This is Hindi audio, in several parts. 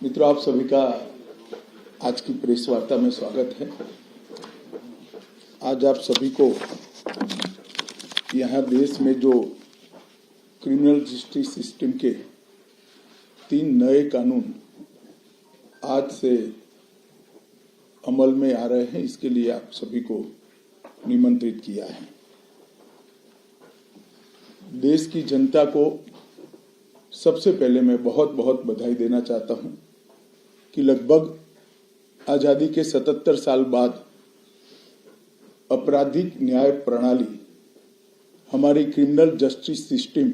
मित्रों, आप सभी का आज की प्रेस वार्ता में स्वागत है। आज आप सभी को यहाँ देश में जो क्रिमिनल जस्टिस सिस्टम के 3 नए कानून आज से अमल में आ रहे हैं, इसके लिए आप सभी को निमंत्रित किया है। देश की जनता को सबसे पहले मैं बहुत बहुत बधाई देना चाहता हूं कि लगभग आजादी के 77 साल बाद आपराधिक न्याय प्रणाली, हमारी क्रिमिनल जस्टिस सिस्टम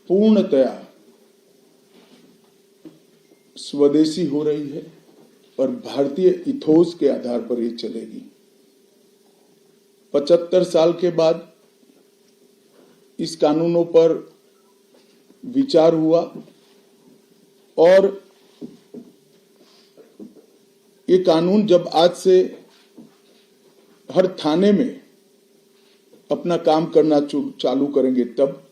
पूर्णतया स्वदेशी हो रही है और भारतीय इथोस के आधार पर ये चलेगी। 75 साल के बाद इस कानूनों पर विचार हुआ और ये कानून जब आज से हर थाने में अपना काम करना चालू करेंगे, तब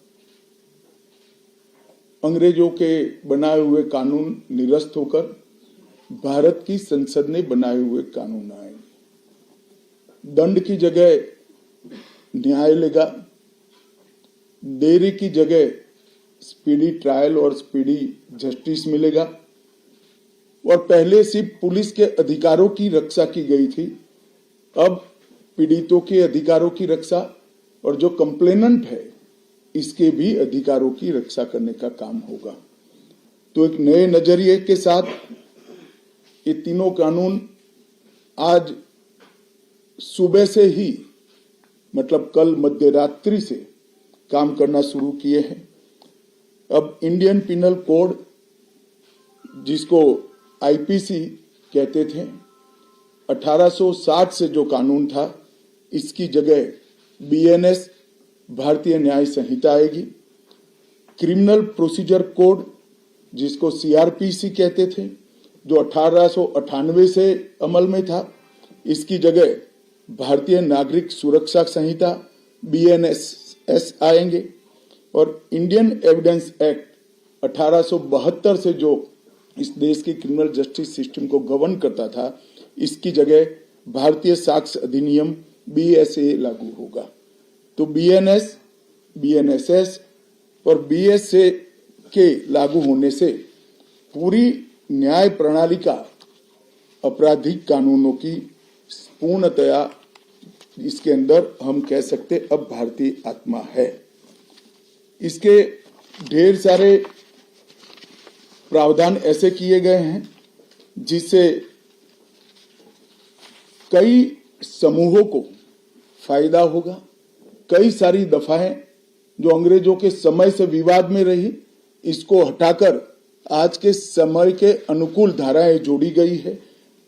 अंग्रेजों के बनाए हुए कानून निरस्त होकर भारत की संसद ने बनाए हुए कानून आएंगे। दंड की जगह न्याय लेगा, देरी की जगह स्पीडी ट्रायल और स्पीडी जस्टिस मिलेगा। और पहले सिर्फ पुलिस के अधिकारों की रक्षा की गई थी, अब पीड़ितों के अधिकारों की रक्षा और जो कंप्लेनेंट है इसके भी अधिकारों की रक्षा करने का काम होगा। तो एक नए नजरिए के साथ ये तीनों कानून आज सुबह से ही, मतलब कल मध्य रात्रि से काम करना शुरू किए हैं। अब इंडियन पिनल कोड, जिसको आईपीसी कहते थे, 1860 से जो कानून था, इसकी जगह बीएनएस भारतीय न्याय संहिता आएगी। क्रिमिनल प्रोसीजर कोड, जिसको सीआरपीसी कहते थे, जो 1898 से अमल में था, इसकी जगह भारतीय नागरिक सुरक्षा संहिता बीएनएस आएंगे। और इंडियन एविडेंस एक्ट 1872 से जो इस देश की क्रिमिनल जस्टिस सिस्टम को गवर्न करता था, इसकी जगह भारतीय साक्ष्य अधिनियम बीएसए लागू होगा। तो बीएनएस, बीएनएसएस और बीएसए के लागू होने से पूरी न्याय प्रणाली का आपराधिक कानूनों की पूर्णतया इसके अंदर हम कह सकते अब भारतीय आत्मा है। इसके ढेर सारे प्रावधान ऐसे किए गए हैं जिससे कई समूहों को फायदा होगा। कई सारी दफाएं जो अंग्रेजों के समय से विवाद में रही, इसको हटाकर आज के समय के अनुकूल धाराएं जोड़ी गई है।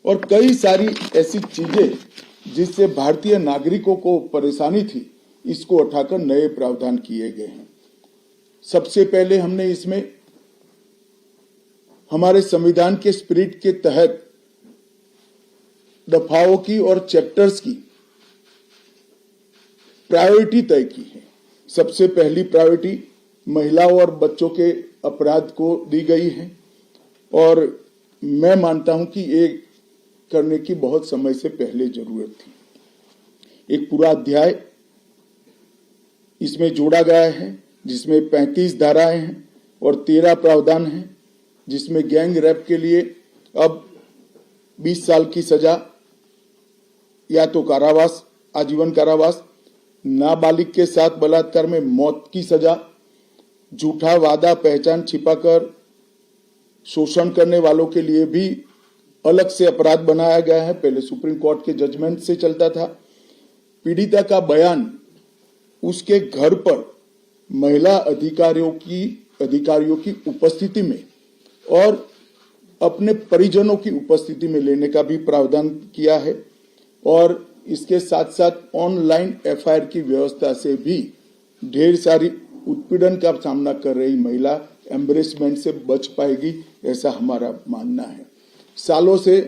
और कई सारी ऐसी चीजें जिससे भारतीय नागरिकों को परेशानी थी, इसको हटाकर नए प्रावधान किए गए हैं। सबसे पहले हमने इसमें हमारे संविधान के स्पिरिट के तहत दफाओं की और चैप्टर्स की प्रायोरिटी तय की है। सबसे पहली प्रायोरिटी महिलाओं और बच्चों के अपराध को दी गई है और मैं मानता हूं कि ये करने की बहुत समय से पहले जरूरत थी। एक पूरा अध्याय इसमें जोड़ा गया है जिसमें 35 धाराएं हैं और 13 प्रावधान हैं, जिसमें गैंग रेप के लिए अब 20 साल की सजा या तो कारावास, आजीवन कारावास, नाबालिग के साथ बलात्कार में मौत की सजा, झूठा वादा पहचान छिपाकर शोषण करने वालों के लिए भी अलग से अपराध बनाया गया है। पहले सुप्रीम कोर्ट के जजमेंट से चलता था। पीड़िता का बयान उसके घर पर महिला अधिकारियों की उपस्थिति में और अपने परिजनों की उपस्थिति में लेने का भी प्रावधान किया है। और इसके साथ साथ ऑनलाइन एफआईआर की व्यवस्था से भी ढेर सारी उत्पीड़न का सामना कर रही महिला एम्बरेसमेंट से बच पाएगी, ऐसा हमारा मानना है। सालों से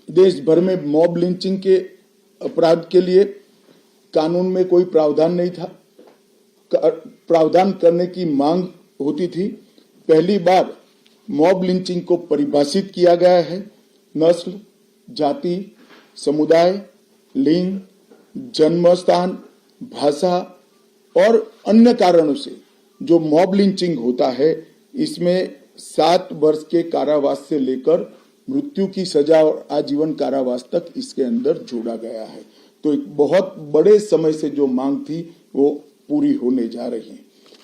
देश भर में मॉब लिंचिंग के अपराध के लिए कानून में कोई प्रावधान नहीं था। प्रावधान करने की मांग होती थी। पहली बार मॉब लिंचिंग को परिभाषित किया गया है। नस्ल, जाति, समुदाय, लिंग, जन्म स्थान, भाषा और अन्य कारणों से जो मॉब लिंचिंग होता है, इसमें 7 वर्ष के कारावास से लेकर मृत्यु की सजा और आजीवन कारावास तक इसके अंदर जोड़ा गया है। तो एक बहुत बड़े समय से जो मांग थी वो पूरी होने जा रही है।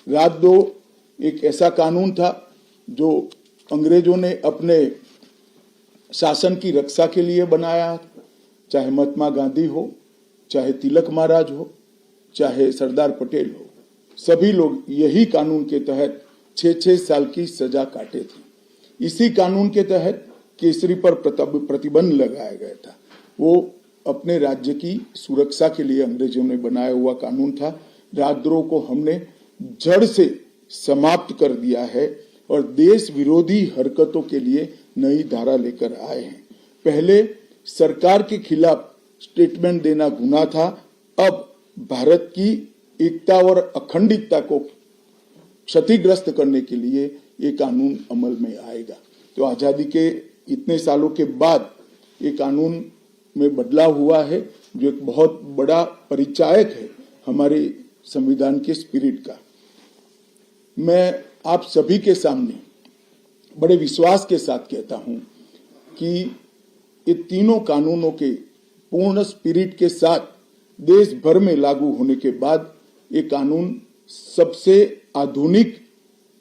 रात 2 एक ऐसा कानून था जो अंग्रेजों ने अपने शासन की रक्षा के लिए बनाया, चाहे महात्मा गांधी हो, चाहे तिलक महाराज हो, चाहे सरदार पटेल हो, सभी लोग यही कानून के तहत 6-6 साल की सजा काटे थे। इसी कानून के तहत केसरी पर प्रतिबंध लगाया गया था। वो अपने राज्य की सुरक्षा के लिए अंग्रेजों ने बनाया हुआ कानून था। राजद्रोह को हमने जड़ से समाप्त कर दिया है और देश विरोधी हरकतों के लिए नई धारा लेकर आए हैं। पहले सरकार के खिलाफ स्टेटमेंट देना गुनाह था, अब भारत की एकता और अखंडता को क्षतिग्रस्त करने के लिए ये कानून अमल में आएगा। तो आजादी के इतने सालों के बाद ये कानून में बदलाव हुआ है, जो एक बहुत बड़ा परिचायक है हमारे संविधान के स्पिरिट का। मैं आप सभी के सामने बड़े विश्वास के साथ कहता हूं कि ये तीनों कानूनों के पूर्ण स्पिरिट के साथ देश भर में लागू होने के बाद ये कानून सबसे आधुनिक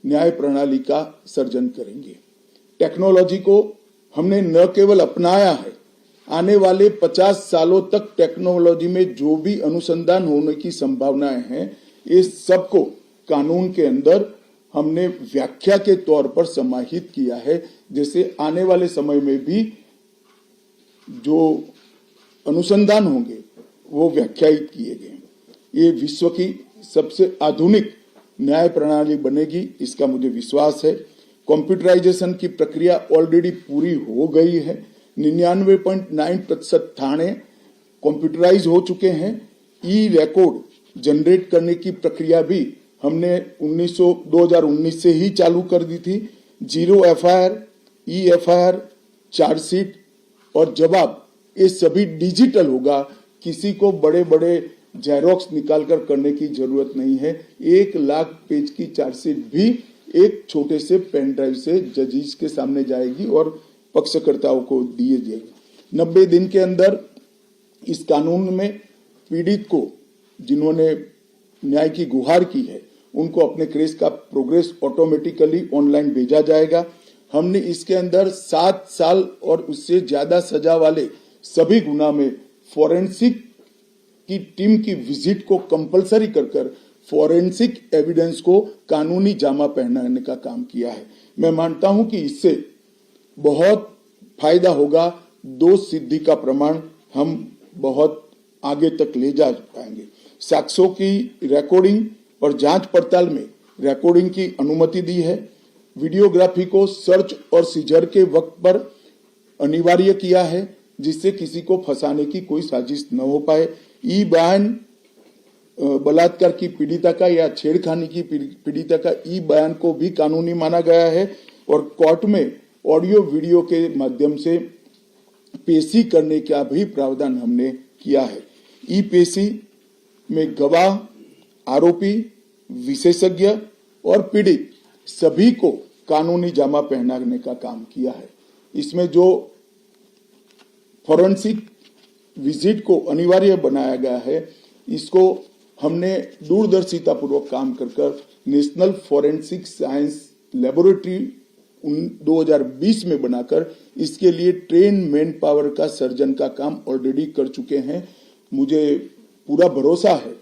न्याय प्रणाली का सर्जन करेंगे। टेक्नोलॉजी को हमने न केवल अपनाया है, आने वाले 50 सालों तक टेक्नोलॉजी में जो भी अनुसंधान होने की संभावनाएं हैं, इस सबको कानून के अंदर हमने व्याख्या के तौर पर समाहित किया है, जैसे आने वाले समय में भी जो अनुसंधान होंगे वो व्याख्यायित किए गए। ये विश्व की सबसे आधुनिक न्याय प्रणाली बनेगी, इसका मुझे विश्वास है। कंप्यूटराइजेशन की प्रक्रिया ऑलरेडी पूरी हो गई है। 99.9% थाने कंप्यूटराइज हो चुके हैं। ई रिकॉर्ड जनरेट करने की प्रक्रिया भी हमने 2019 से ही चालू कर दी थी। 0 FIR, ई FIR, चार्जशीट और जवाब, ये सभी डिजिटल होगा। किसी को बड़े बड़े जेरोक्स निकालकर करने की जरूरत नहीं है। 1 लाख पेज की चार्जशीट भी एक छोटे से पेन ड्राइव से जजेस के सामने जाएगी और पक्षकर्ताओं को दिए जाएगी। 90 दिन के अंदर इस कानून में पीड़ित को, जिन्होंने न्याय की गुहार की है, उनको अपने केस का प्रोग्रेस ऑटोमेटिकली ऑनलाइन भेजा जाएगा। हमने इसके अंदर 7 साल और उससे ज्यादा सजा वाले सभी गुना में फॉरेंसिक की टीम की विजिट को कंपलसरी कर फॉरेंसिक एविडेंस को कानूनी जामा पहनाने का काम किया है। मैं मानता हूं कि इससे बहुत फायदा होगा। दोष सिद्धि का प्रमाण हम बहुत आगे तक ले जा पाएंगे। साक्ष्यों की रिकॉर्डिंग और जांच पड़ताल में रिकॉर्डिंग की अनुमति दी है। वीडियोग्राफी को सर्च और सीजर के वक्त पर अनिवार्य किया है, जिससे किसी को फंसाने की कोई साजिश न हो पाए। ई बयान बलात्कार की पीड़िता का या छेड़खानी की पीड़िता का ई बयान को भी कानूनी माना गया है और कोर्ट में ऑडियो वीडियो के माध्यम से पेशी करने का भी प्रावधान हमने किया है। ई पेशी में गवाह, आरोपी, विशेषज्ञ और पीड़ित सभी को कानूनी जामा पहनाने का काम किया है। इसमें जो फॉरेंसिक विजिट को अनिवार्य बनाया गया है, इसको हमने दूरदर्शिता पूर्वक काम कर नेशनल फॉरेंसिक साइंस लेबोरेटरी 2020 में बनाकर इसके लिए ट्रेन मैन पावर का सर्जन का काम ऑलरेडी कर चुके हैं। मुझे पूरा भरोसा है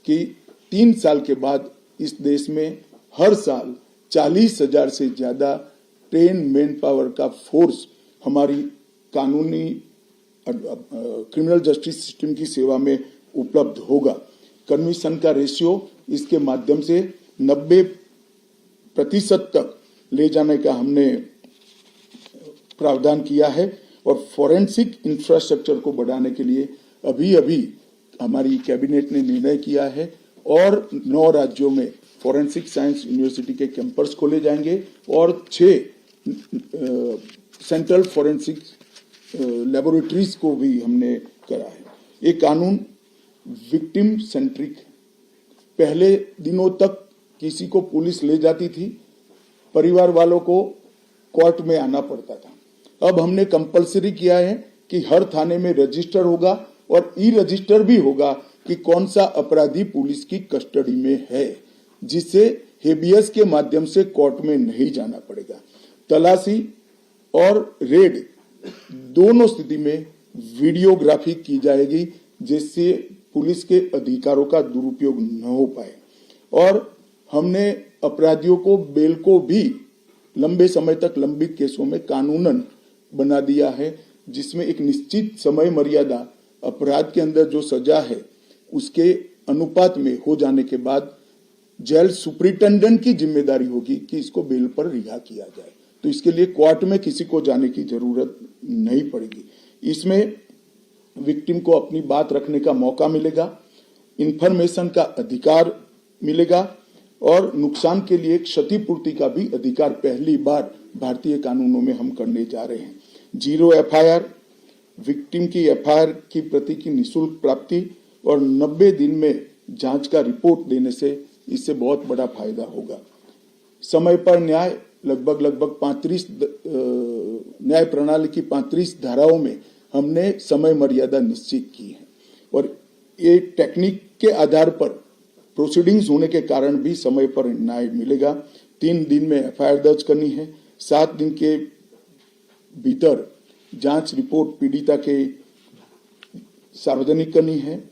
कि 3 साल के बाद इस देश में हर साल 40,000 से ज्यादा ट्रेन मैन पावर का फोर्स हमारी कानूनी क्रिमिनल जस्टिस सिस्टम की सेवा में उपलब्ध होगा। कन्विक्शन का रेशियो इसके माध्यम से 90% तक ले जाने का हमने प्रावधान किया है और फॉरेंसिक इंफ्रास्ट्रक्चर को बढ़ाने के लिए अभी हमारी कैबिनेट ने निर्णय किया है और 9 राज्यों में फॉरेंसिक साइंस यूनिवर्सिटी के कैंपस खोले जाएंगे और 6 सेंट्रल फॉरेंसिक लेबोरेटरीज को भी हमने करा है। ये कानून विक्टिम सेंट्रिक है। पहले दिनों तक किसी को पुलिस ले जाती थी, परिवार वालों को कोर्ट में आना पड़ता था। अब हमने कंपलसरी किया है कि हर थाने में रजिस्टर होगा और ई रजिस्टर भी होगा कि कौन सा अपराधी पुलिस की कस्टडी में है, जिससे हेबियस के माध्यम से कोर्ट में नहीं जाना पड़ेगा। तलाशी और रेड दोनों स्थिति में वीडियोग्राफी की जाएगी, जिससे पुलिस के अधिकारों का दुरुपयोग न हो पाए। और हमने अपराधियों को बेल को भी लंबे समय तक लंबित केसों में कानूनन बना दिया है, जिसमें एक निश्चित समय मर्यादा अपराध के अंदर जो सजा है उसके अनुपात में हो जाने के बाद जेल सुपरिटेंडेंट की जिम्मेदारी होगी कि इसको बेल पर रिहा किया जाए। तो इसके लिए कोर्ट में किसी को जाने की जरूरत नहीं पड़ेगी। इसमें विक्टिम को अपनी बात रखने का मौका मिलेगा, इंफॉर्मेशन का अधिकार मिलेगा और नुकसान के लिए क्षतिपूर्ति का भी अधिकार पहली बार भारतीय कानूनों में हम करने जा रहे हैं। 0 FIR, विक्टिम की FIR की प्रति की निःशुल्क प्राप्ति और 90 दिन में जांच का रिपोर्ट देने से इससे बहुत बड़ा फायदा होगा। समय पर न्याय लगभग 35 न्याय प्रणाली की 35 धाराओं में हमने समय मर्यादा निश्चित की है और ये टेक्निक के आधार पर प्रोसीडिंग्स होने के कारण भी समय पर न्याय मिलेगा। 3 दिन में FIR दर्ज करनी है, 7 दिन के भीतर जांच रिपोर्ट पीड़िता के सार्वजनिक करनी है,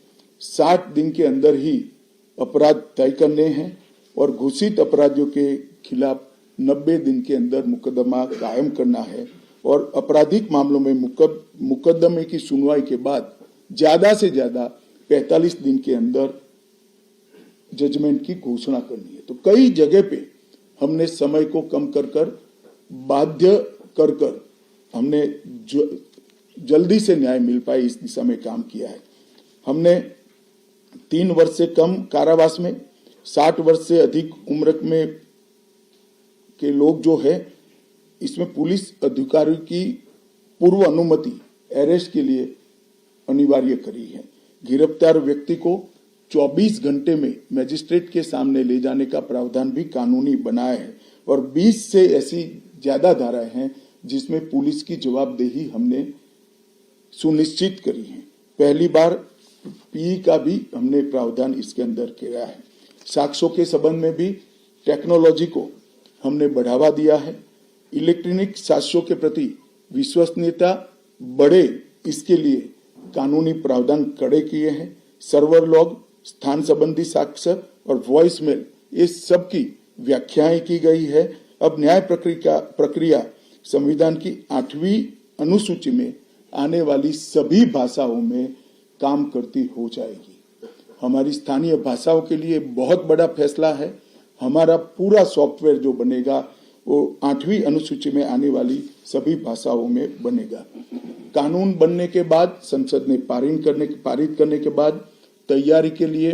60 दिन के अंदर ही अपराध तय करने हैं और घोषित अपराधियों के खिलाफ 90 दिन के अंदर मुकदमा कायम करना है और आपराधिक मामलों में मुकदमे की सुनवाई के बाद ज्यादा से ज्यादा 45 दिन के अंदर जजमेंट की घोषणा करनी है। तो कई जगह पे हमने समय को कम कर बाध्य कर हमने जल्दी से न्याय मिल पाए इस दिशा में काम किया है। हमने 3 वर्ष से कम कारावास में 60 वर्ष से अधिक उम्र में के लोग जो है, इसमें पुलिस अधिकारी की पूर्व अनुमति अरेस्ट के लिए अनिवार्य करी है। गिरफ्तार व्यक्ति को 24 घंटे में मजिस्ट्रेट के सामने ले जाने का प्रावधान भी कानूनी बनाया है और 20 से ऐसी ज्यादा धाराएं हैं जिसमें पुलिस की जवाबदेही हमने सुनिश्चित करी है। पहली बार पी का भी हमने प्रावधान इसके अंदर किया है। साक्ष्यों के संबंध में भी टेक्नोलॉजी को हमने बढ़ावा दिया है। इलेक्ट्रॉनिक साक्ष्यों के प्रति विश्वसनीयता बढ़े, इसके लिए कानूनी प्रावधान कड़े किए हैं। सर्वर लॉग, स्थान संबंधी साक्ष्य और वॉइस मेल, ये सब की व्याख्याएं की गई है। अब न्याय प्रक्रिया संविधान की 8वीं अनुसूची में आने वाली सभी भाषाओं में काम करती हो जाएगी। हमारी स्थानीय भाषाओं के लिए बहुत बड़ा फैसला है। हमारा पूरा सॉफ्टवेयर जो बनेगा वो 8वीं अनुसूची में आने वाली सभी भाषाओं में बनेगा। कानून बनने के बाद संसद ने पारित करने के बाद तैयारी के लिए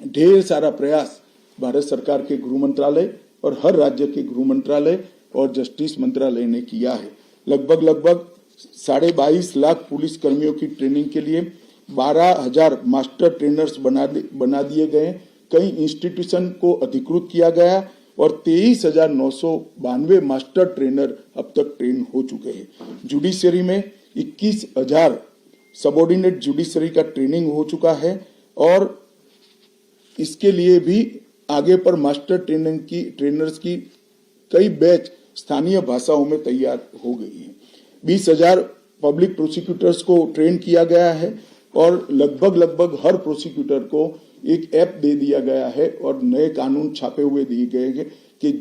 ढेर सारा प्रयास भारत सरकार के गृह मंत्रालय और हर राज्य के गृह मंत्रालय और जस्टिस मंत्रालय ने किया है। लगभग 22.5 लाख पुलिस कर्मियों की ट्रेनिंग के लिए 12,000 मास्टर ट्रेनर्स बना दिए गए। कई इंस्टीट्यूशन को अधिकृत किया गया और 23,992 मास्टर ट्रेनर अब तक ट्रेन हो चुके हैं। जुडिशरी में 21,000 सबऑर्डिनेट जुडिशरी का ट्रेनिंग हो चुका है और इसके लिए भी आगे पर मास्टर ट्रेनर्स की कई बैच स्थानीय भाषाओं में तैयार हो गई है। 20,000 पब्लिक प्रोसिक्यूटर्स को ट्रेन किया गया है और लगभग हर प्रोसिक्यूटर को एक ऐप दे दिया गया है और नए कानून छापे हुए दिए गए हैं कि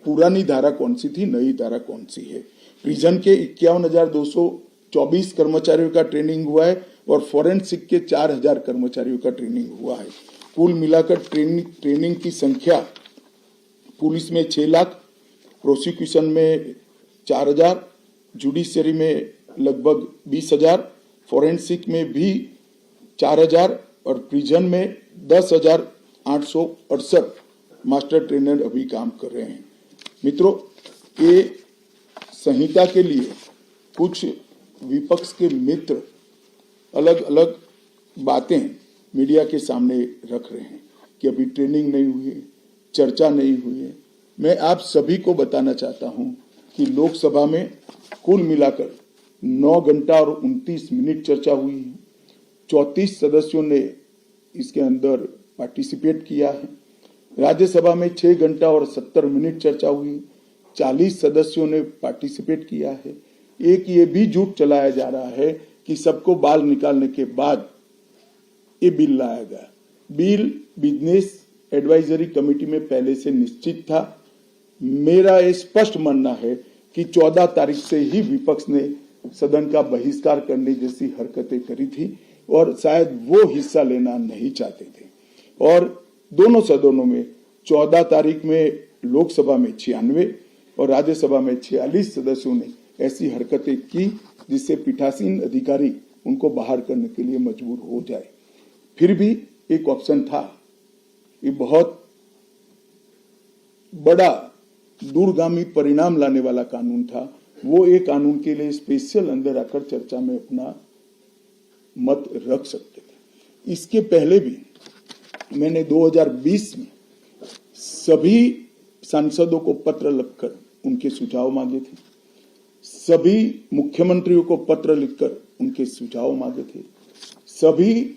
पुरानी धारा कौन सी थी, नई धारा कौन सी है। प्रिजन के 51,224 कर्मचारियों का ट्रेनिंग हुआ है और फॉरेंसिक के 4,000 कर्मचारियों का ट्रेनिंग हुआ है। कुल मिलाकर ट्रेनिंग की संख्या पुलिस में 6 लाख, प्रोसिक्यूशन में 4,000, जुडिशरी में लगभग 20,000, फॉरेंसिक में भी 4,000 और प्रिजन में 10,868 मास्टर ट्रेनर अभी काम कर रहे हैं। मित्रों, ये संहिता के लिए कुछ विपक्ष के मित्र अलग अलग बातें मीडिया के सामने रख रहे हैं कि अभी ट्रेनिंग नहीं हुई है, चर्चा नहीं हुई है। मैं आप सभी को बताना चाहता हूं कि लोकसभा में कुल मिलाकर 9 घंटा और 29 मिनट चर्चा हुई है। 34 सदस्यों ने इसके अंदर पार्टिसिपेट किया है। राज्यसभा में 6 घंटा और 70 मिनट चर्चा हुई, 40 सदस्यों ने पार्टिसिपेट किया है। एक ये भी झूठ चलाया जा रहा है कि सबको बाल निकालने के बाद ये बिल लाया गया। बिल बिजनेस एडवाइजरी कमेटी में पहले से निश्चित था। मेरा ये स्पष्ट मानना है कि 14 तारीख से ही विपक्ष ने सदन का बहिष्कार करने जैसी हरकतें करी थी और शायद वो हिस्सा लेना नहीं चाहते थे। और दोनों सदनों में 14 तारीख में लोकसभा में 96 और राज्यसभा में 46 सदस्यों ने ऐसी हरकतें की जिससे पीठासीन अधिकारी उनको बाहर करने के लिए मजबूर हो जाए। फिर भी एक ऑप्शन था। ये बहुत बड़ा दूरगामी परिणाम लाने वाला कानून था। वो एक कानून के लिए स्पेशल अंदर आकर चर्चा में अपना मत रख सकते थे। इसके पहले भी मैंने 2020 में सभी सांसदों को पत्र लिखकर उनके सुझाव मांगे थे। सभी मुख्यमंत्रियों को पत्र लिखकर उनके सुझाव मांगे थे। सभी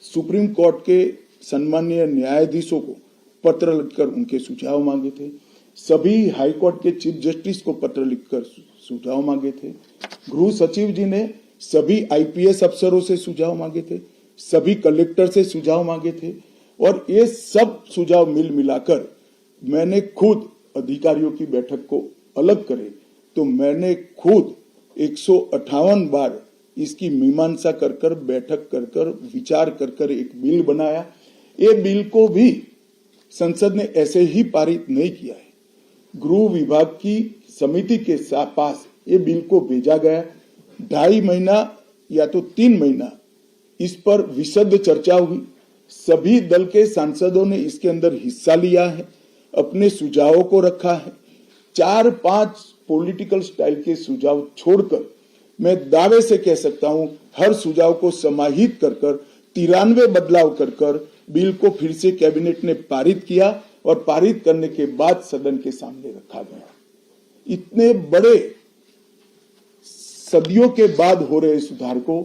सुप्रीम कोर्ट के सम्मानीय न्यायाधीशों को पत्र लिखकर उनके सुझाव मांगे थे। सभी हाई कोर्ट के चीफ जस्टिस को पत्र लिखकर सुझाव मांगे थे। गृह सचिव जी ने सभी आईपीएस अफसरों से सुझाव मांगे थे, सभी कलेक्टर से सुझाव मांगे थे और ये सब सुझाव मिलाकर मैंने खुद अधिकारियों की बैठक को अलग करे तो मैंने खुद 158 बार इसकी मीमांसा कर बैठक कर विचार कर एक बिल बनाया। ये बिल को भी संसद ने ऐसे ही पारित नहीं किया है। गृह विभाग की समिति के पास ये बिल को भेजा गया। 2.5 महीना या तो 3 महीना इस पर विशद चर्चा हुई। सभी दल के सांसदों ने इसके अंदर हिस्सा लिया है, अपने सुझावों को रखा है। 4-5 पॉलिटिकल स्टाइल के सुझाव छोड़कर मैं दावे से कह सकता हूं हर सुझाव को समाहित कर 93 बदलाव कर बिल को फिर से कैबिनेट ने पारित किया और पारित करने के बाद सदन के सामने रखा गया। इतने बड़े सदियों के बाद हो रहे सुधार को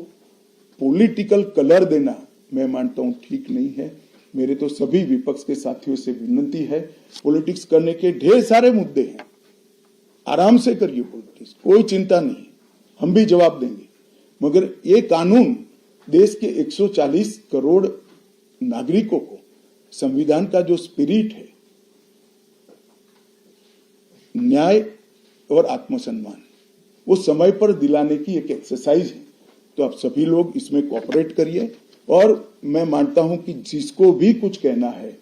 पॉलिटिकल कलर देना मैं मानता हूं ठीक नहीं है। मेरे तो सभी विपक्ष के साथियों से विनती है, पॉलिटिक्स करने के ढेर सारे मुद्दे हैं, आराम से करिए पॉलिटिक्स, कोई चिंता नहीं, हम भी जवाब देंगे। मगर ये कानून देश के 140 करोड़ नागरिकों को संविधान का जो स्पिरिट है, न्याय और आत्मसम्मान, वो समय पर दिलाने की एक एक्सरसाइज है। तो आप सभी लोग इसमें कोऑपरेट करिए और मैं मानता हूं कि जिसको भी कुछ कहना है,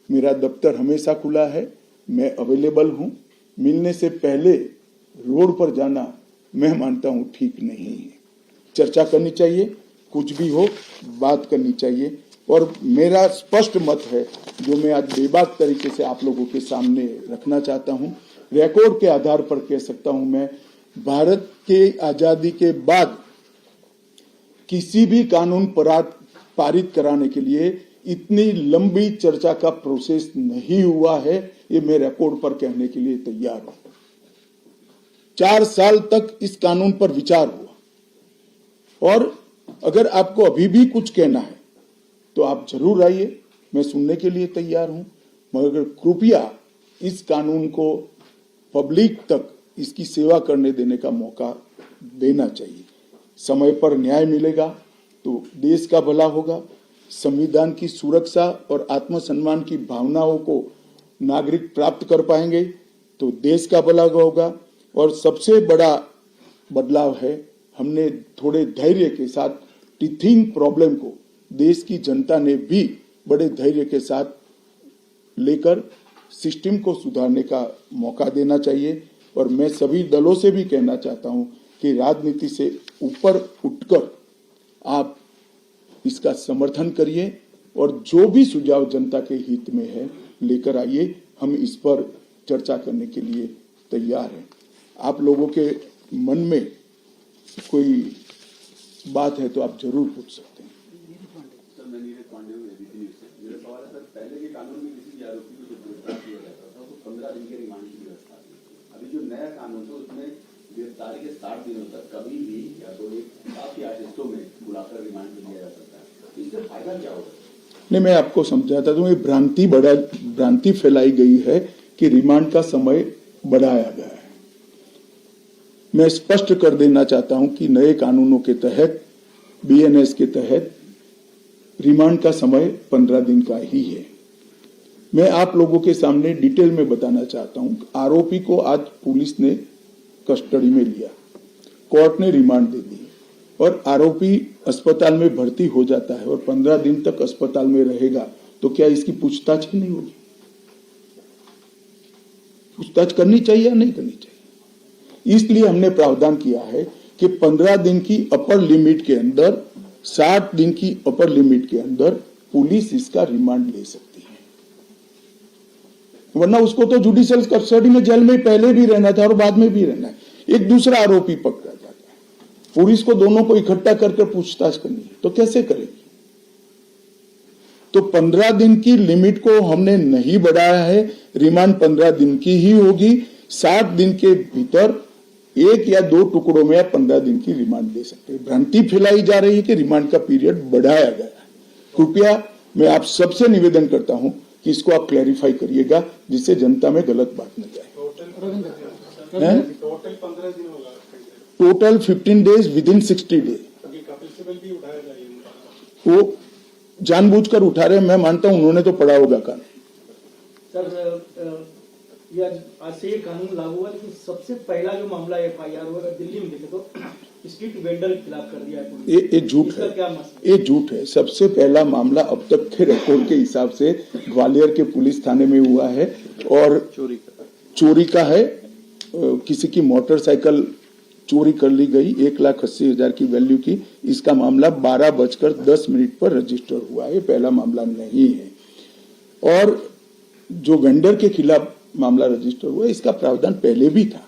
मेरा दफ्तर हमेशा खुला है, मैं अवेलेबल हूं। मिलने से पहले रोड पर जाना मैं मानता हूं ठीक नहीं है। चर्चा करनी चाहिए, कुछ भी हो बात करनी चाहिए और मेरा स्पष्ट मत है जो मैं आज बेबाक तरीके से आप लोगों के सामने रखना चाहता हूं। रिकॉर्ड के आधार पर कह सकता हूं मैं, भारत के आजादी के बाद किसी भी कानून पारित कराने के लिए इतनी लंबी चर्चा का प्रोसेस नहीं हुआ है। ये मैं रिकॉर्ड पर कहने के लिए तैयार हूं। 4 साल तक इस कानून पर विचार हुआ और अगर आपको अभी भी कुछ कहना है तो आप जरूर आइए, मैं सुनने के लिए तैयार हूं। मगर कृपया इस कानून को पब्लिक तक इसकी सेवा करने देने का मौका देना चाहिए। समय पर न्याय मिलेगा तो देश का भला होगा। संविधान की सुरक्षा और आत्मसम्मान की भावनाओं को नागरिक प्राप्त कर पाएंगे तो देश का भला होगा। और सबसे बड़ा बदलाव है, हमने थोड़े धैर्य के साथ टीथिंग प्रॉब्लम को देश की जनता ने भी बड़े धैर्य के साथ लेकर सिस्टम को सुधारने का मौका देना चाहिए। और मैं सभी दलों से भी कहना चाहता हूं कि राजनीति से ऊपर उठकर आप इसका समर्थन करिए और जो भी सुझाव जनता के हित में है लेकर आइए। हम इस पर चर्चा करने के लिए तैयार हैं। आप लोगों के मन में कोई बात है तो आप जरूर पूछ सकते हैं। सर, मैं नीरज पांडे हूँ, एबीपी न्यूज़ से। मेरा सवाल है सर, पहले के कानून में किसी भी आरोपी को जब गिरफ्तार किया जाता था तो 15 दिन के रिमांड की व्यवस्था थी। अभी जो नया कानून है उसमें गिरफ्तारी के 60 दिनों तक कभी भी या तो एक साथ या हिस्सों में बुलाकर रिमांड पे लिया जा सकता है। तो इससे फायदा क्या होगा? नहीं, मैं आपको समझाता हूँ। ये भ्रांति फैलाई गई है कि रिमांड का समय बढ़ाया गया है। मैं स्पष्ट कर देना चाहता हूं कि नए कानूनों के तहत, बीएनएस के तहत रिमांड का समय 15 दिन का ही है। मैं आप लोगों के सामने डिटेल में बताना चाहता हूं। आरोपी को आज पुलिस ने कस्टडी में लिया, कोर्ट ने रिमांड दे दी और आरोपी अस्पताल में भर्ती हो जाता है और 15 दिन तक अस्पताल में रहेगा, तो क्या इसकी पूछताछ ही नहीं होगी? पूछताछ करनी चाहिए या नहीं करनी चाहिए? इसलिए हमने प्रावधान किया है कि 15 दिन की अपर लिमिट के अंदर, 60 दिन की अपर लिमिट के अंदर पुलिस इसका रिमांड ले सकती है। वरना उसको तो जुडिशियल कस्टडी में जेल में पहले भी रहना था और बाद में भी रहना है। एक दूसरा आरोपी पकड़ा जाता है, पुलिस को दोनों को इकट्ठा करके पूछताछ करनी है, तो कैसे करेगी? तो 15 दिन की लिमिट को हमने नहीं बढ़ाया है। रिमांड 15 दिन की ही होगी। 60 दिन के भीतर एक या दो टुकड़ों में आप 15 दिन की रिमांड ले सकते हैं। भ्रांति फैलाई जा रही है कि रिमांड का पीरियड बढ़ाया गया है। कृपया मैं आप सबसे निवेदन करता हूं कि इसको आप क्लैरिफाई करिएगा, जिससे जनता में गलत बात न जाए। टोटल 15 दिन होगा, टोटल 15 डेज विदिन 60 डेज। भी उठाया जाएगा, वो जानबूझकर उठा रहे हैं। मैं मानता हूं उन्होंने तो पढ़ा होगा कानून। सर, ये आज से ये कानून लागू हुआ, लेकिन सबसे पहला जो मामला एफआईआर हुआ दिल्ली में देखे तो स्ट्रीट वेंडर के खिलाफ कर दिया है। ये झूठ है, ये झूठ है। सबसे पहला मामला अब तक के रिकॉर्ड के हिसाब से ग्वालियर के पुलिस थाने में हुआ है और चोरी का है। किसी की मोटरसाइकिल चोरी कर ली गई 1,80,000 की वैल्यू की। इसका मामला 12:10 पर रजिस्टर हुआ है। पहला मामला नहीं है। और जो वेंडर के खिलाफ मामला रजिस्टर हुआ, इसका प्रावधान पहले भी था,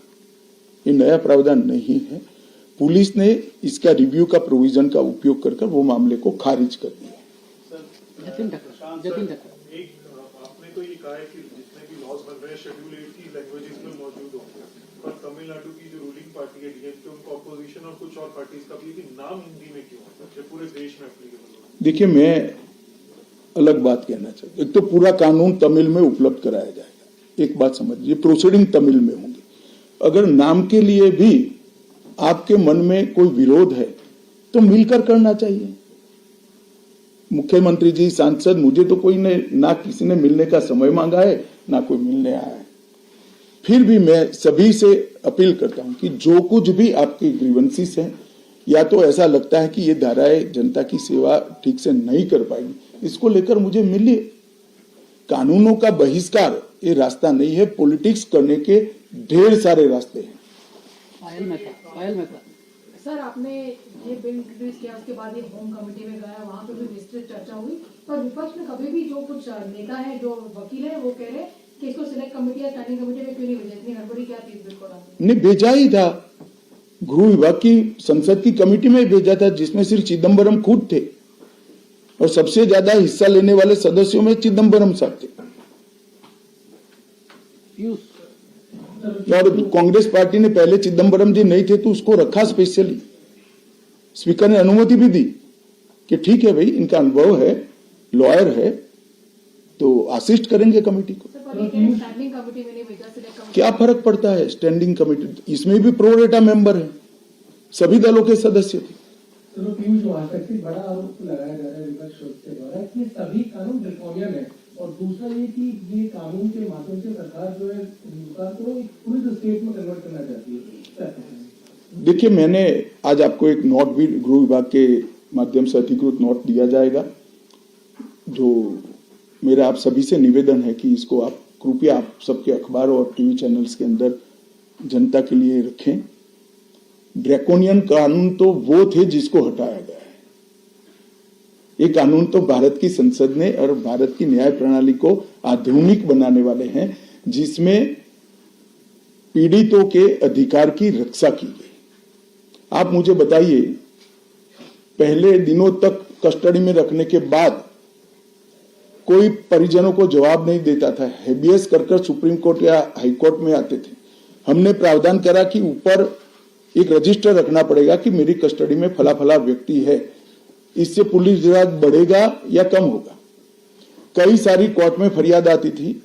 ये नया प्रावधान नहीं है। पुलिस ने इसका रिव्यू का प्रोविजन का उपयोग कर वो मामले को खारिज कर दिया। एक आपने तो ये कहा है कि जितने भी लॉज बन रहे हैं शेड्यूल 8 की लैंग्वेजेस में मौजूद होंगे, पर तमिलनाडु की जो रूलिंग पार्टी है डीएमके, उनको अपोजिशन और कुछ और पार्टीज का भी नाम हिंदी में क्यों है, जब पूरे देश में एप्लीकेबल हो? देखिए, मैं अलग बात कहना चाहता हूँ। एक तो पूरा कानून तमिल में उपलब्ध कराया जाएगा। एक बात समझिए, प्रोसीडिंग तमिल में होंगी। अगर नाम के लिए भी आपके मन में कोई विरोध है तो मिलकर करना चाहिए। मुख्यमंत्री जी, सांसद, मुझे तो कोई ने ना किसी ने मिलने का समय मांगा है ना कोई मिलने आया है। फिर भी मैं सभी से अपील करता हूं कि जो कुछ भी आपकी ग्रीवेंसीज हैं, या तो ऐसा लगता है कि ये धाराएं जनता की सेवा ठीक से नहीं कर पाएगी, इसको लेकर मुझे मिलिए। कानूनों का बहिष्कार ये रास्ता नहीं है। पॉलिटिक्स करने के ढेर सारे रास्ते हैं। पायल मेहता सर, आपने ये बिल इंट्रोड्यूस किया, उसके बाद ये होम कमेटी में गया, वहाँ पे भी विस्तृत चर्चा हुई, पर विपक्ष में कभी भी जो कुछ नेता है, जो वकील है, वो कह रहे कि इसको सिलेक्ट कमेटी या स्टैंडिंग कमेटी में क्यों नहीं भेजा? इतनी हड़बड़ी क्या थी इस बिल को? नहीं, भेजा ही था। गृह विभाग की संसद की कमेटी में भेजा था, जिसमें श्री चिदम्बरम खुद थे और सबसे ज्यादा हिस्सा लेने वाले सदस्यों में चिदम्बरम साहब थे। और कांग्रेस पार्टी ने पहले चिदम्बरम जी नहीं थे तो उसको रखा स्पेशली। स्पीकर ने अनुमति भी दी कि ठीक है भाई, इनका अनुभव है, लॉयर है, तो असिस्ट करेंगे कमेटी को। स्टैंडिंग कमेटी में नहीं भेजा, सिलेक्ट कमेटी। क्या फर्क पड़ता है? स्टैंडिंग कमेटी, इसमें भी प्रो रेटा मेंबर है, सभी दलों के सदस्य थे। चलो पीयूष, वहां तक से बड़ा आरोप लगाया जा रहा है विपक्ष के द्वारा कि सभी कानून ड्रैकोनियन है, और दूसरा ये कि ये कानून के माध्यम से सरकार जो है हिंदुस्तान को एक पुलिस स्टेट में कन्वर्ट करना चाहती है। देखिए, मैंने आज आपको एक नोट भी गृह विभाग के माध्यम से अधिकृत नोट दिया जाएगा, जो मेरा आप सभी से निवेदन है कि इसको आप कृपया आप सबके अखबार और टीवी चैनल्स के अंदर जनता के लिए रखें। ड्रैकोनियन कानून तो वो थे जिसको हटाया गया है। ये कानून तो भारत की संसद ने और भारत की न्याय प्रणाली को आधुनिक बनाने वाले हैं, जिसमें पीड़ितों के अधिकार की रक्षा की गई। आप मुझे बताइए, पहले दिनों तक कस्टडी में रखने के बाद कोई परिजनों को जवाब नहीं देता था, हेबियस कर सुप्रीम कोर्ट या हाई कोर्ट में आते थे। हमने प्रावधान करा कि ऊपर एक रजिस्टर रखना पड़ेगा कि मेरी कस्टडी में फला फला व्यक्ति है। इससे पुलिस राज बढ़ेगा या कम होगा। कई सारी कोर्ट में फरियाद आती थी,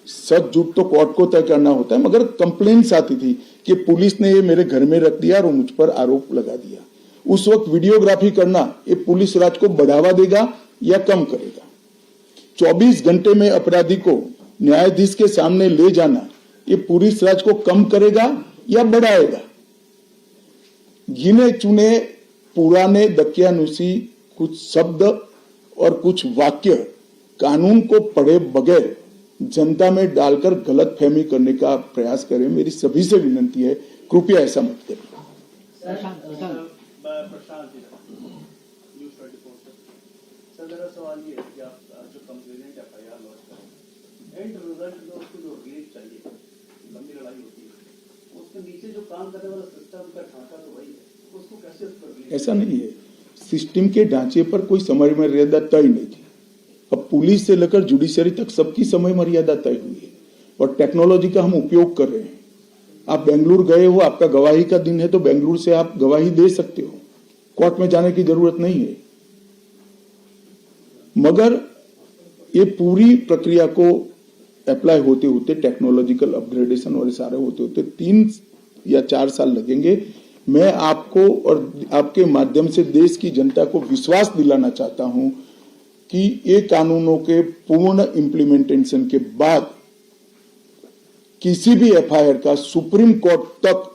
सच झूठ तो कोर्ट को तय करना होता है, मगर कंप्लेंट्स आती थी कि पुलिस ने ये मेरे घर में रख दिया और मुझ पर आरोप लगा दिया। उस वक्त वीडियोग्राफी करना ये पुलिस राज को बढ़ावा देगा या कम करेगा? 24 घंटे में अपराधी को न्यायाधीश के सामने ले जाना ये पुलिस राज को कम करेगा या बढ़ाएगा? गिने चुने पुराने दकियानुसी कुछ शब्द और कुछ वाक्य कानून को पढ़े बगैर जनता में डालकर गलत फहमी करने का प्रयास करें। मेरी सभी से विनती है, कृपया ऐसा मत करें। प्रशांत जी, न्यूज़ 24 सर, मेरा सवाल ये है कि आप जो कंप्लेनेंट FIR लॉन्च करें, एंड रिजल्ट में उसको जो रिलीफ चाहिए, लंबी लड़ाई होती है, उसके नीचे जो काम करने वाला सिस्टम का ढांचा तो वही है, उसको कैसे उस पर रिलीफ? ऐसा नहीं है, सिस्टम के ढांचे पर कोई समय मर्यादा तय नहीं थी। अब पुलिस से लेकर जुडिशरी तक सबकी समय मर्यादा तय हुई है और टेक्नोलॉजी का हम उपयोग कर रहे हैं। आप बेंगलुरु गए हो, आपका गवाही का दिन है तो बेंगलुरु से आप गवाही दे सकते हो, कोर्ट में जाने की जरूरत नहीं है। मगर ये पूरी प्रक्रिया को अप्लाई होते होते, टेक्नोलॉजिकल अपग्रेडेशन और सारे होते होते 3 या 4 साल लगेंगे। मैं आपको और आपके माध्यम से देश की जनता को विश्वास दिलाना चाहता हूं कि ये कानूनों के पूर्ण इम्प्लीमेंटेशन के बाद किसी भी FIR का सुप्रीम कोर्ट तक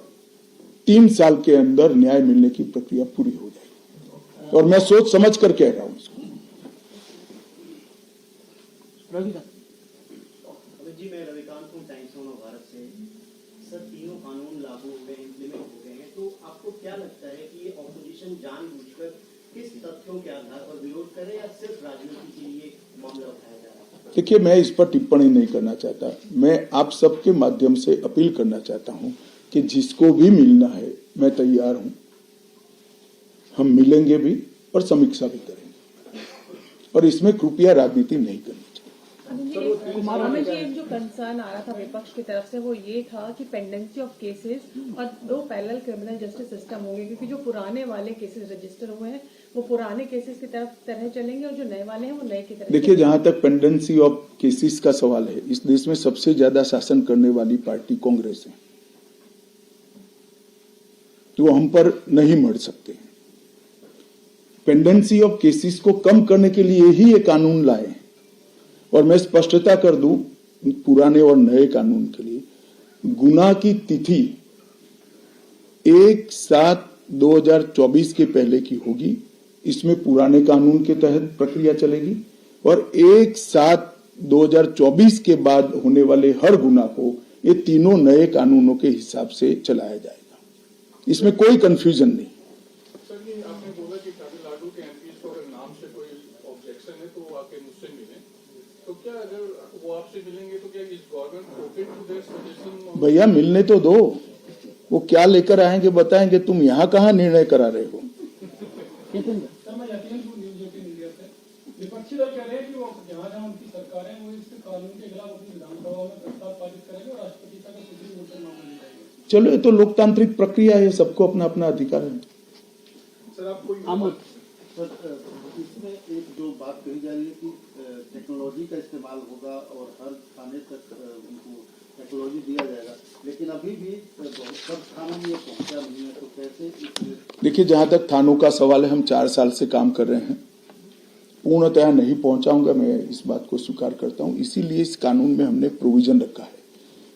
3 साल के अंदर न्याय मिलने की प्रक्रिया पूरी हो जाएगी। और मैं सोच समझ कर कह रहा हूं इसको। जी, मैं रविकांत हूँ, टाइम्स ऑफ भारत से। सर, तीनों कानून लागू हो गए, इम्प्लीमेंट हो गए हैं, तो आपको क्या लगता है कि ये ऑपोजिशन जानबूझकर किस तथ्यों के आधार पर विरोध करे या सिर्फ राजनीति के लिए मामला उठाया जा रहा है? देखिए, मैं इस पर टिप्पणी नहीं करना चाहता। मैं आप सबके माध्यम से अपील करना चाहता हूं कि जिसको भी मिलना है मैं तैयार हूं, हम मिलेंगे भी और समीक्षा भी करेंगे, और इसमें कृपया राजनीति नहीं करनी चाहिए। हमें जी एक जो कंसर्न आ रहा था विपक्ष की तरफ से वो ये था कि पेंडेंसी ऑफ केसेस और 2 पैरेलल क्रिमिनल जस्टिस सिस्टम होंगे, क्योंकि जो पुराने वाले केसेस रजिस्टर हुए हैं वो पुराने केसेस की तरह चलेंगे और जो नए वाले हैं वो नए की तरह। देखिए, जहां तक पेंडेंसी ऑफ केसेस का सवाल है, इस देश में सबसे ज्यादा शासन करने वाली पार्टी कांग्रेस है, तो वो हम पर नहीं मर सकते। पेंडेंसी ऑफ केसेस को कम करने के लिए ही ये कानून लाए। और मैं स्पष्टता कर दूं, पुराने और नए कानून के लिए गुनाह की तिथि 1/7/2024 के पहले की होगी। इसमें पुराने कानून के तहत प्रक्रिया चलेगी और 1/7/2024 के बाद होने वाले हर गुनाह को ये तीनों नए कानूनों के हिसाब से चलाया जाएगा। इसमें कोई कंफ्यूजन नहीं। सर, ये आपने बोला कि तमिलनाडु के MPs को अगर नाम से कोई ऑब्जेक्शन है तो वो आके मुझसे मिले, तो क्या अगर वो आपसे मिलेंगे तो क्या इस government open to their suggestion? भैया, मिलने तो दो, वो क्या लेकर आएंगे बताएंगे। तुम यहाँ कहाँ निर्णय करा रहे हो? सर, मैं यकीन हूँ न्यूज़ 18 इंडिया से विपक्षी दल कह रहे हैं कि वो जहाँ जहाँ उनकी सरकार है वो इस कानून के खिलाफ अपनी विधानसभा में प्रस्ताव पारित करेंगे और राष्ट्रपति तक सुप्रीम कोर्ट में मामला ले जाएंगे। चलो, ये तो लोकतांत्रिक प्रक्रिया है, सबको अपना अपना अधिकार है। सर, आप कोई सर, इसमें एक जो बात कही जा रही है कि टेक्नोलॉजी का इस्तेमाल होगा और हर थाने तक उनको टेक्नोलॉजी दिया जाएगा, लेकिन अभी भी सब थानों में ये पहुंचा नहीं है, तो कैसे? देखिए, जहां तक थानों का सवाल है, हम 4 साल से काम कर रहे हैं, पूर्णतया नहीं पहुंचाऊंगा, मैं इस बात को स्वीकार करता हूं। इसीलिए इस कानून में हमने प्रोविजन रखा है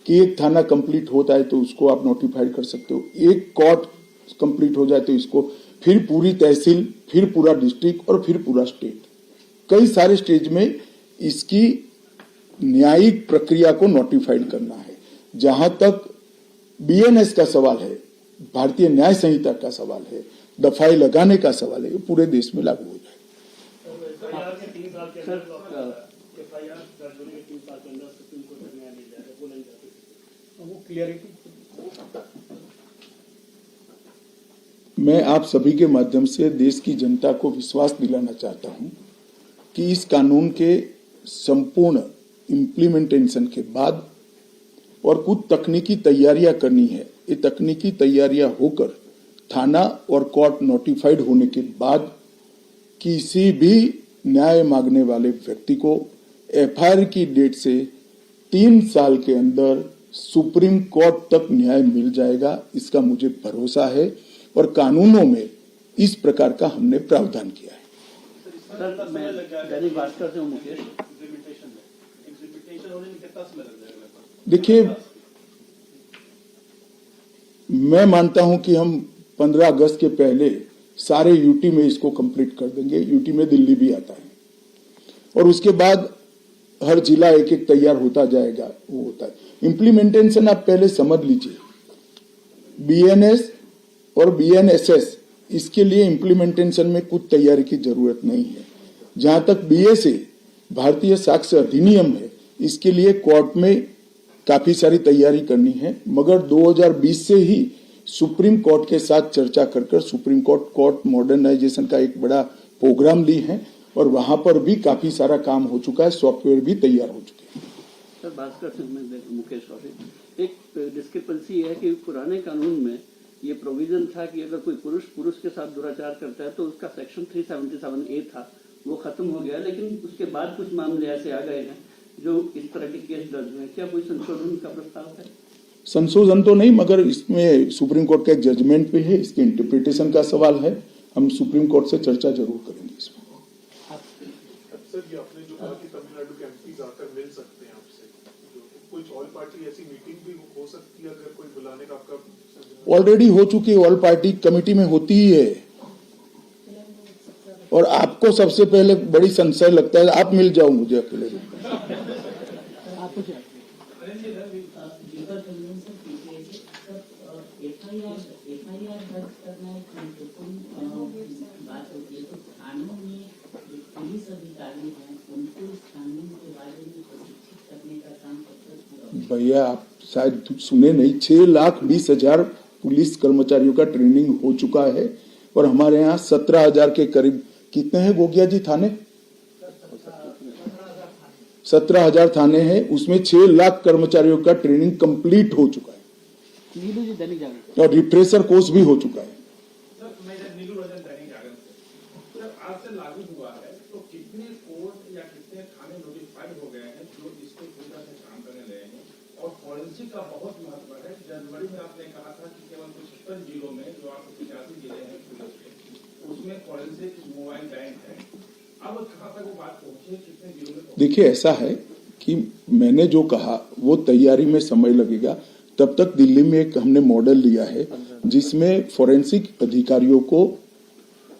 कि एक थाना कंप्लीट होता है तो उसको आप नोटिफाइड कर सकते हो, एक कोर्ट कंप्लीट हो जाए तो इसको, फिर पूरी तहसील, फिर पूरा डिस्ट्रिक्ट और फिर पूरा स्टेट, कई सारे स्टेज में इसकी न्यायिक प्रक्रिया को नोटिफाइड करना है। जहां तक BNS का सवाल है, भारतीय न्याय संहिता का सवाल है, दफाई लगाने का सवाल है, ये पूरे देश में लागू हो जाए। FIR के 3 साल के अंदर FIR दर्ज होने के 3 साल के अंदर सुप्रीम कोर्ट में न्याय मिल जाएगा, वो नहीं जाती। वो क्लियरिटी मैं आप सभी के माध्यम से देश की जनता को विश्वास दिलाना चाहता हूं कि इस कानून के संपूर्ण इम्प्लीमेंटेशन के बाद और कुछ तकनीकी तैयारियां करनी है, ये तकनीकी तैयारियां होकर थाना और कोर्ट नोटिफाइड होने के बाद किसी भी न्याय मांगने वाले व्यक्ति को एफआईआर की डेट से 3 साल के अंदर सुप्रीम कोर्ट तक न्याय मिल जाएगा, इसका मुझे भरोसा है और कानूनों में इस प्रकार का हमने प्रावधान किया है। सर मैं दैनिक भास्कर से हूँ मुकेश। एग्जीक्यूशन होने में कितना समय लग जाएगा? देखिए, मैं मानता हूं कि हम 15 अगस्त के पहले सारे यूटी में इसको कंप्लीट कर देंगे। यूटी में दिल्ली भी आता है और उसके बाद हर जिला एक एक तैयार होता जाएगा, वो होता है। इम्प्लीमेंटेशन आप पहले समझ लीजिए, बीएनएस और बीएनएसएस, इसके लिए इम्प्लीमेंटेशन में कुछ तैयारी की जरूरत नहीं है। जहां तक बीएसए, भारतीय साक्ष्य अधिनियम है, इसके लिए कोर्ट में काफी सारी तैयारी करनी है, मगर 2020 से ही सुप्रीम कोर्ट के साथ चर्चा कर सुप्रीम कोर्ट मॉडर्नाइजेशन का एक बड़ा प्रोग्राम ली है और वहां पर भी काफी सारा काम हो चुका है, सॉफ्टवेयर भी तैयार हो चुके हैं। सर भास्कर से मैं मुकेश कौशिक, एक डिस्क्रिपेंसी है कि पुराने कानून में ये प्रोविजन था कि अगर कोई पुरुष के साथ दुराचार करता है तो उसका सेक्शन 377A था, वो खत्म हो गया, लेकिन उसके बाद कुछ मामले ऐसे आ गए हैं जो इस तरह के केस दर्ज हुए। क्या कोई संशोधन का प्रस्ताव है? संशोधन तो नहीं, मगर इसमें सुप्रीम कोर्ट का एक जजमेंट भी है, इसके इंटरप्रिटेशन का सवाल है। हम सुप्रीम कोर्ट से चर्चा जरूर करेंगे इसमें। सर ये आपने जो कहा कि तमिलनाडु के एमपीज आकर मिल सकते हैं आपसे, कुछ ऑल पार्टी ऐसी मीटिंग भी हो सकती है अगर कोई बुलाने का आपका? ऑलरेडी हो चुकी है, ऑल पार्टी कमेटी में होती ही है। और आपको सबसे पहले बड़ी संशय लगता है, आप मिल जाओ मुझे अकेले। एफआईआर दर्ज करना एक महत्वपूर्ण बात होती है, तो कानून में पुलिस अधिकारी हैं, उनको इस कानून के बारे में प्रशिक्षित करने का काम कब तक पूरा? भैया आप शायद सुने नहीं, 6,20,000 पुलिस कर्मचारियों का ट्रेनिंग हो चुका है और हमारे यहाँ 17,000 के करीब, कितने हैं गोगिया जी थाने? 17,000 थाने हैं, उसमें 6 लाख कर्मचारियों का ट्रेनिंग कंप्लीट हो चुका है नीलू जी दैनिक जागरण और रिफ्रेशर कोर्स भी हो चुका है। सर मैं नीलू रंजन दैनिक जागरण से, सर आज से लागू हुआ है तो कितने कोर्ट या कितने थाने नोटिफाइड हो गए हैं जो इसको पूरी तरह से काम करने लगे हैं? और फॉरेंसिक का बहुत महत्व है। जनवरी में आपने कहा था कि केवल कुछ 56 जिलों में, जो आपके 85 जिले हैं पुलिस के, उसमें फॉरेंसिक मोबाइल बैंक है। अब कहाँ तक वो बात पहुंची है, कितने जिलों में? देखिए ऐसा है कि मैंने जो कहा वो तैयारी में समय लगेगा। तब तक दिल्ली में एक हमने मॉडल लिया है जिसमें फॉरेंसिक अधिकारियों को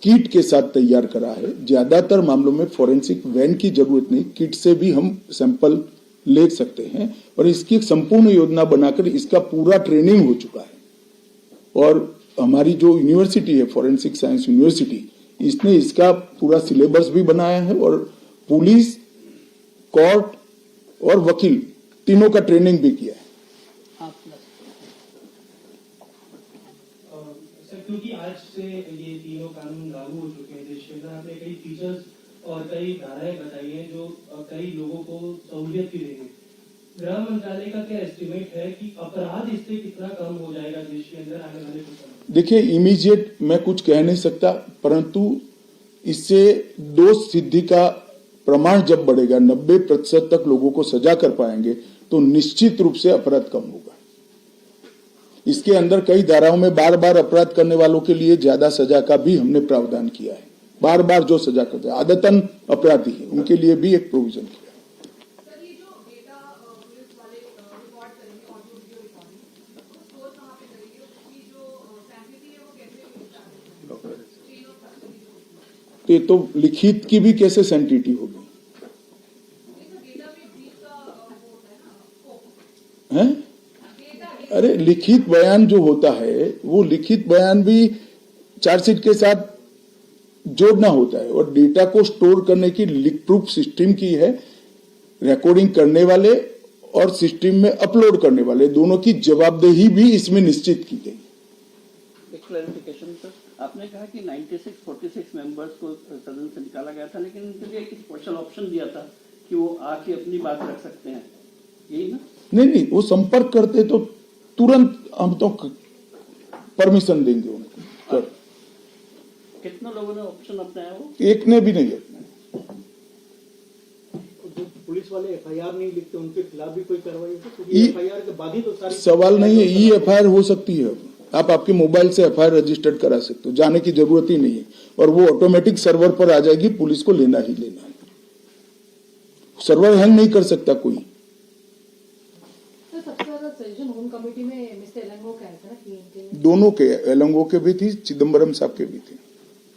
किट के साथ तैयार करा है। ज्यादातर मामलों में फॉरेंसिक वैन की जरूरत नहीं, किट से भी हम सैंपल ले सकते हैं और इसकी एक संपूर्ण योजना बनाकर इसका पूरा ट्रेनिंग हो चुका है। और हमारी जो यूनिवर्सिटी है, फॉरेंसिक साइंस यूनिवर्सिटी, इसने इसका पूरा सिलेबस भी बनाया है और पुलिस, कोर्ट और वकील तीनों का ट्रेनिंग भी किया है। सर क्योंकि आज से ये तीनों कानून लागू हो चुके हैं देश के अंदर, आपने कई फीचर्स और कई धाराएं बताई हैं जो कई लोगों को सहूलियत भी देंगे। गृह मंत्रालय का क्या एस्टिमेट है कि अपराध इससे कितना कम हो जाएगा देश के अंदर आने वाले कुछ समय? देखिए इमीडिएट मैं कुछ कह नहीं सकता, परंतु इससे दोष सिद्धि का प्रमाण जब बढ़ेगा, 90% तक लोगों को सजा कर पाएंगे, तो निश्चित रूप से अपराध कम होगा। इसके अंदर कई धाराओं में बार बार अपराध करने वालों के लिए ज्यादा सजा का भी हमने प्रावधान किया है। बार बार जो सजा करते हैं, आदतन अपराधी है, उनके लिए भी एक प्रोविजन किया है। सर ये जो डेटा पुलिस वाले रिकॉर्ड करेंगे, ऑडियो वीडियो रिकॉर्डिंग, वो स्टोर कहाँ पे करेंगे? उसकी जो सैंक्टिटी है वो कैसे? तो ये तो लिखित की भी कैसे सैंक्टिटी होगी? हैं? अरे लिखित बयान जो होता है वो लिखित बयान भी चार्जशीट के साथ जोड़ना होता है और डेटा को स्टोर करने की लिख प्रूफ सिस्टम की है रिकॉर्डिंग करने वाले और सिस्टम में अपलोड करने वाले दोनों की जवाबदेही भी इसमें निश्चित की गई। एक क्लैरिफिकेशन सर, आपने कहा कि 46 मेंबर्स को सदन से निकाला गया था, लेकिन उनके लिए किसी स्पेशल ऑप्शन दिया था कि वो आके अपनी बात रख सकते हैं, यही ना? नहीं, वो संपर्क करते तो तुरंत हम तो परमिशन देंगे उनको। कितने लोगों ने ऑप्शन अपनाया? वो एक ने भी नहीं अपनाया। जो पुलिस वाले एफआईआर नहीं लिखते उनके खिलाफ भी कोई कार्रवाई होती है? क्योंकि एफआईआर के बाद ही तो सारी सवाल नहीं है, ई एफआईआर हो सकती है। आप आपके मोबाइल से एफआईआर रजिस्टर्ड करा सकते हो, जाने की जरूरत ही नहीं है, और वो ऑटोमेटिक सर्वर पर आ जाएगी। पुलिस को लेना ही लेना है, सर्वर हैंग नहीं कर सकता कोई। तो सबसे ज्यादा सजेशन होम कमेटी में मिस्टर एलंगो का है ना, कि दोनों के, एलंगो के भी थी, चिदम्बरम साहब के भी थे।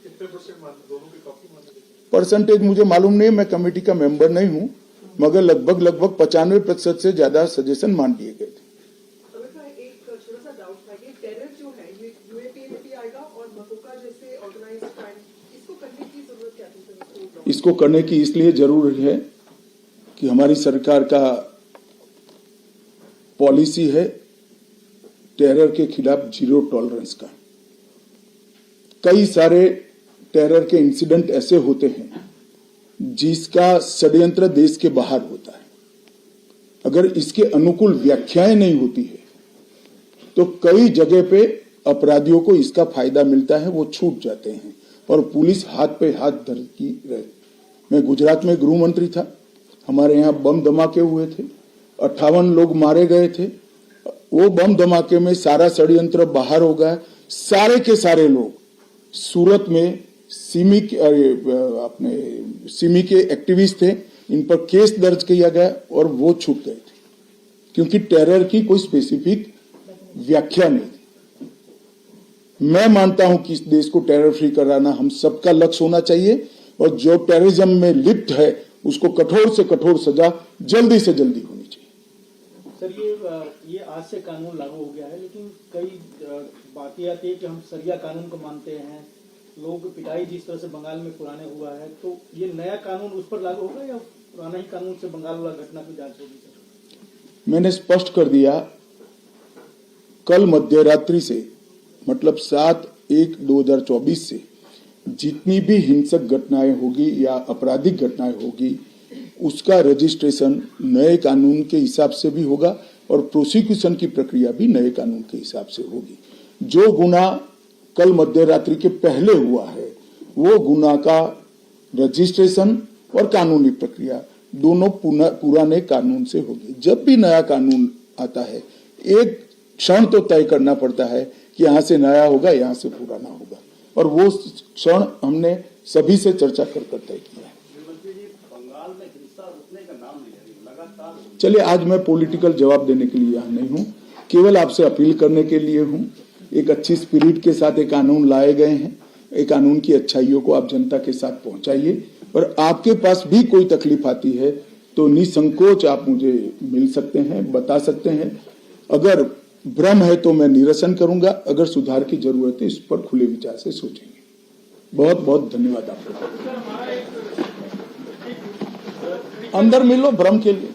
कितने परसेंट मानते, दोनों के काफी मानते? परसेंटेज मुझे मालूम नहीं है, मैं कमेटी का मेंबर नहीं हूं, मगर लगभग 95% से ज्यादा सजेशन मान लिए गए थे। एक छोटा सा डाउट था कि टेरर जो है ये यूएपी में भी आएगा और मकोका जैसे ऑर्गेनाइज्ड क्राइम, इसको करने की जरूरत क्या थी? इसको करने की इसलिए जरूरत है कि हमारी सरकार का पॉलिसी है टेरर के खिलाफ जीरो टॉलरेंस का। कई सारे टेरर के इंसिडेंट ऐसे होते हैं जिसका षड्यंत्र देश के बाहर होता है। अगर इसके अनुकूल व्याख्याएं नहीं होती है तो कई जगह पे अपराधियों को इसका फायदा मिलता है, वो छूट जाते हैं और पुलिस हाथ पे हाथ धरती रहे। मैं गुजरात में गृह मंत्री था, हमारे यहाँ बम धमाके हुए थे, 58 लोग मारे गए थे। वो बम धमाके में सारा षड्यंत्र बाहर हो गया। सारे के सारे लोग सूरत में सिमी के एक्टिविस्ट थे, इन पर केस दर्ज किया गया और वो छूट गए थे, क्योंकि टेरर की कोई स्पेसिफिक व्याख्या नहीं थी। मैं मानता हूं कि इस देश को टेरर फ्री कराना हम सबका लक्ष्य होना चाहिए, और जो टेररिज्म में लिप्त है उसको कठोर से कठोर सजा जल्दी से जल्दी होनी चाहिए। सर, ये आज से कानून लागू हो गया है, लेकिन कई बातें आती है कि हम सरिया कानून को मानते हैं। लोग पिटाई जिस तरह से बंगाल में पुराने हुआ है, तो ये नया कानून उस पर लागू होगा या पुराना ही कानून से बंगाल वाला घटना की जांच होगी? सर, मैंने स्पष्ट कर दिया, कल मध्य रात्रि से मतलब 7/1/2024 से जितनी भी हिंसक घटनाएं होगी या आपराधिक घटनाएं होगी उसका रजिस्ट्रेशन नए कानून के हिसाब से भी होगा और प्रोसिक्यूशन की प्रक्रिया भी नए कानून के हिसाब से होगी। जो गुना कल मध्य रात्रि के पहले हुआ है वो गुना का रजिस्ट्रेशन और कानूनी प्रक्रिया दोनों पुराने कानून से होगी। जब भी नया कानून आता है एक क्षण तो तय करना पड़ता है कि यहाँ से नया होगा, यहाँ से पुराना होगा, और वो क्षण हमने सभी से चर्चा कर तय किया है। बंगाल में हिंसा रुकने का नाम नहीं ले रही, लगातार। चलिए, आज मैं पॉलिटिकल जवाब देने के लिए यहाँ नहीं हूँ, केवल आपसे अपील करने के लिए हूँ। एक अच्छी स्पिरिट के साथ एक कानून लाए गए हैं, एक कानून की अच्छाइयों को आप जनता के साथ पहुंचाइए, और आपके पास भी कोई तकलीफ आती है तो निसंकोच आप मुझे मिल सकते हैं, बता सकते हैं। अगर भ्रम है तो मैं निरसन करूंगा, अगर सुधार की जरूरत है इस पर खुले विचार से सोचेंगे। बहुत बहुत धन्यवाद आपको। अंदर मिलो भ्रम के लिए।